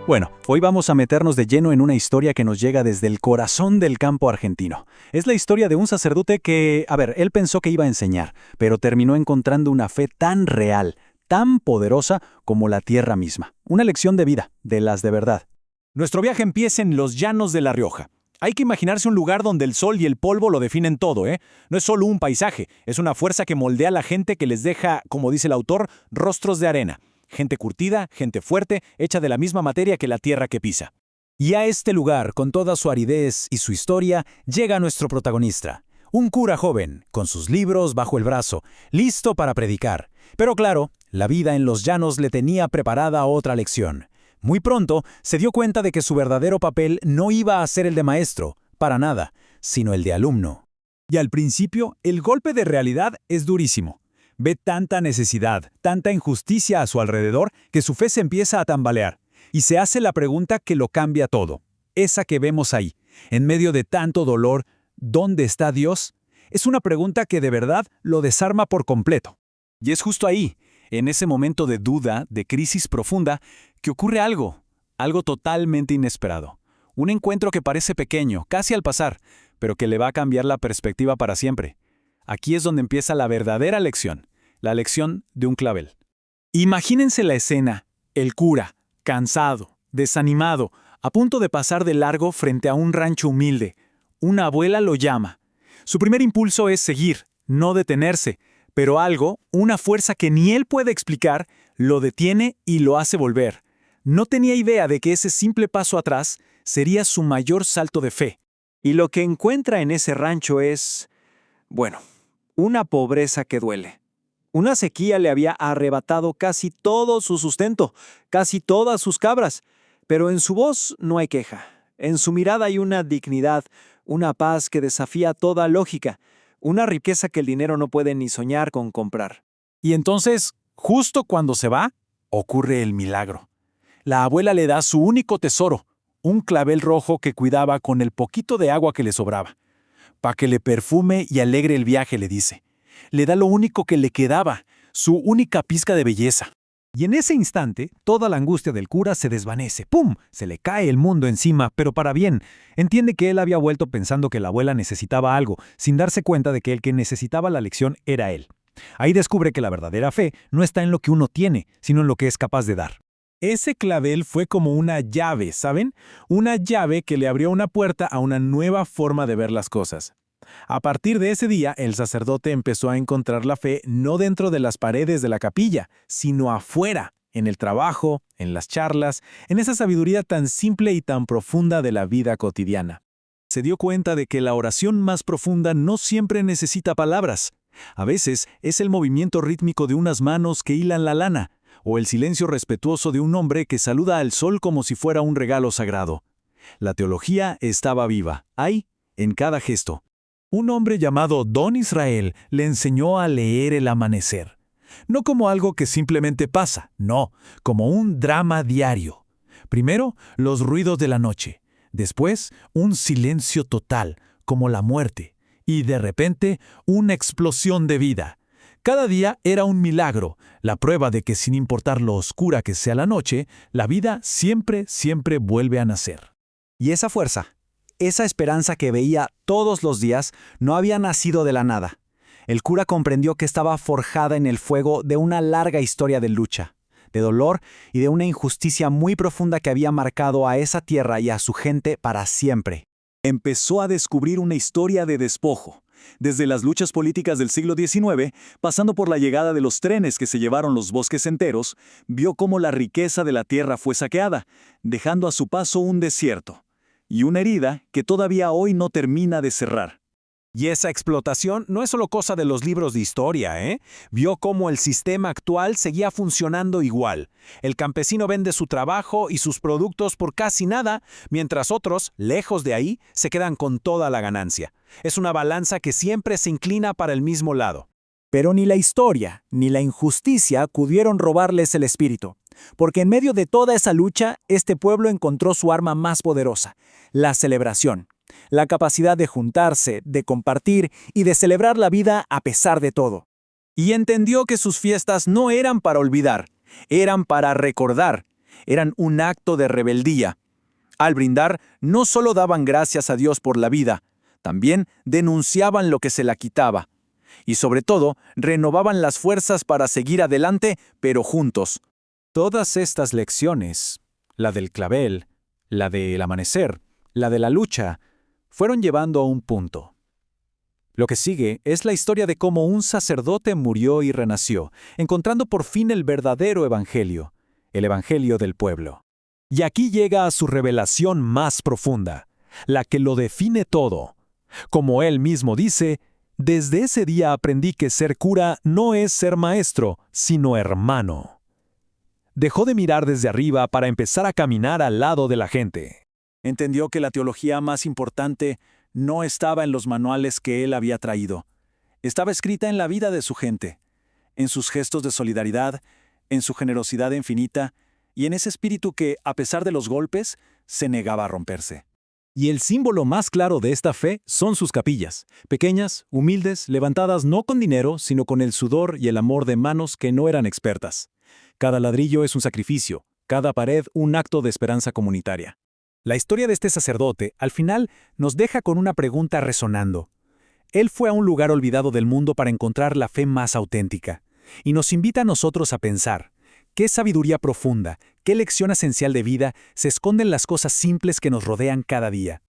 Bueno, hoy vamos a meternos de lleno en una historia que nos llega desde el corazón del campo argentino. Es la historia de un sacerdote que, él pensó que iba a enseñar, pero terminó encontrando una fe tan real, tan poderosa como la tierra misma. Una lección de vida, de las de verdad. Nuestro viaje empieza en los llanos de La Rioja. Hay que imaginarse un lugar donde el sol y el polvo lo definen todo, ¿eh? No es solo un paisaje, es una fuerza que moldea a la gente que les deja, como dice el autor, rostros de arena. Gente curtida, gente fuerte, hecha de la misma materia que la tierra que pisa. Y a este lugar, con toda su aridez y su historia, llega nuestro protagonista. Un cura joven, con sus libros bajo el brazo, listo para predicar. Pero claro, la vida en los llanos le tenía preparada otra lección. Muy pronto se dio cuenta de que su verdadero papel no iba a ser el de maestro, para nada, sino el de alumno. Y al principio, el golpe de realidad es durísimo. Ve tanta necesidad, tanta injusticia a su alrededor, que su fe se empieza a tambalear. Y se hace la pregunta que lo cambia todo. Esa que vemos ahí, en medio de tanto dolor, ¿dónde está Dios? Es una pregunta que de verdad lo desarma por completo. Y es justo ahí, en ese momento de duda, de crisis profunda, que ocurre algo totalmente inesperado. Un encuentro que parece pequeño, casi al pasar, pero que le va a cambiar la perspectiva para siempre. Aquí es donde empieza la verdadera lección, la lección de un clavel. Imagínense la escena, el cura, cansado, desanimado, a punto de pasar de largo frente a un rancho humilde. Una abuela lo llama. Su primer impulso es seguir, no detenerse, pero algo, una fuerza que ni él puede explicar, lo detiene y lo hace volver. No tenía idea de que ese simple paso atrás sería su mayor salto de fe. Y lo que encuentra en ese rancho es, una pobreza que duele. Una sequía le había arrebatado casi todo su sustento, casi todas sus cabras. Pero en su voz no hay queja. En su mirada hay una dignidad, una paz que desafía toda lógica, una riqueza que el dinero no puede ni soñar con comprar. Y entonces, justo cuando se va, ocurre el milagro. La abuela le da su único tesoro, un clavel rojo que cuidaba con el poquito de agua que le sobraba. Pa' que le perfume y alegre el viaje, le dice. Le da lo único que le quedaba, su única pizca de belleza. Y en ese instante, toda la angustia del cura se desvanece. ¡Pum! Se le cae el mundo encima, pero para bien. Entiende que él había vuelto pensando que la abuela necesitaba algo, sin darse cuenta de que el que necesitaba la lección era él. Ahí descubre que la verdadera fe no está en lo que uno tiene, sino en lo que es capaz de dar. Ese clavel fue como una llave, ¿saben? Una llave que le abrió una puerta a una nueva forma de ver las cosas. A partir de ese día, el sacerdote empezó a encontrar la fe no dentro de las paredes de la capilla, sino afuera, en el trabajo, en las charlas, en esa sabiduría tan simple y tan profunda de la vida cotidiana. Se dio cuenta de que la oración más profunda no siempre necesita palabras. A veces es el movimiento rítmico de unas manos que hilan la lana, o el silencio respetuoso de un hombre que saluda al sol como si fuera un regalo sagrado. La teología estaba viva, ahí, en cada gesto. Un hombre llamado Don Israel le enseñó a leer el amanecer. No como algo que simplemente pasa, no, como un drama diario. Primero, los ruidos de la noche. Después, un silencio total, como la muerte. Y de repente, una explosión de vida. Cada día era un milagro, la prueba de que sin importar lo oscura que sea la noche, la vida siempre vuelve a nacer. Y esa fuerza, esa esperanza que veía todos los días, no había nacido de la nada. El cura comprendió que estaba forjada en el fuego de una larga historia de lucha, de dolor y de una injusticia muy profunda que había marcado a esa tierra y a su gente para siempre. Empezó a descubrir una historia de despojo. Desde las luchas políticas del siglo XIX, pasando por la llegada de los trenes que se llevaron los bosques enteros, vio cómo la riqueza de la tierra fue saqueada, dejando a su paso un desierto y una herida que todavía hoy no termina de cerrar. Y esa explotación no es solo cosa de los libros de historia, ¿eh? Vio cómo el sistema actual seguía funcionando igual. El campesino vende su trabajo y sus productos por casi nada, mientras otros, lejos de ahí, se quedan con toda la ganancia. Es una balanza que siempre se inclina para el mismo lado. Pero ni la historia ni la injusticia pudieron robarles el espíritu, porque en medio de toda esa lucha, este pueblo encontró su arma más poderosa, la celebración. La capacidad de juntarse, de compartir y de celebrar la vida a pesar de todo. Y entendió que sus fiestas no eran para olvidar, eran para recordar. Eran un acto de rebeldía. Al brindar, no solo daban gracias a Dios por la vida, también denunciaban lo que se la quitaba. Y sobre todo, renovaban las fuerzas para seguir adelante, pero juntos. Todas estas lecciones, la del clavel, la del amanecer, la de la lucha, fueron llevando a un punto. Lo que sigue es la historia de cómo un sacerdote murió y renació, encontrando por fin el verdadero evangelio, el evangelio del pueblo. Y aquí llega a su revelación más profunda, la que lo define todo. Como él mismo dice, desde ese día aprendí que ser cura no es ser maestro, sino hermano. Dejó de mirar desde arriba para empezar a caminar al lado de la gente. Entendió que la teología más importante no estaba en los manuales que él había traído. Estaba escrita en la vida de su gente, en sus gestos de solidaridad, en su generosidad infinita y en ese espíritu que, a pesar de los golpes, se negaba a romperse. Y el símbolo más claro de esta fe son sus capillas, pequeñas, humildes, levantadas no con dinero, sino con el sudor y el amor de manos que no eran expertas. Cada ladrillo es un sacrificio, cada pared un acto de esperanza comunitaria. La historia de este sacerdote, al final, nos deja con una pregunta resonando. Él fue a un lugar olvidado del mundo para encontrar la fe más auténtica, y nos invita a nosotros a pensar, ¿qué sabiduría profunda, qué lección esencial de vida se esconde en las cosas simples que nos rodean cada día?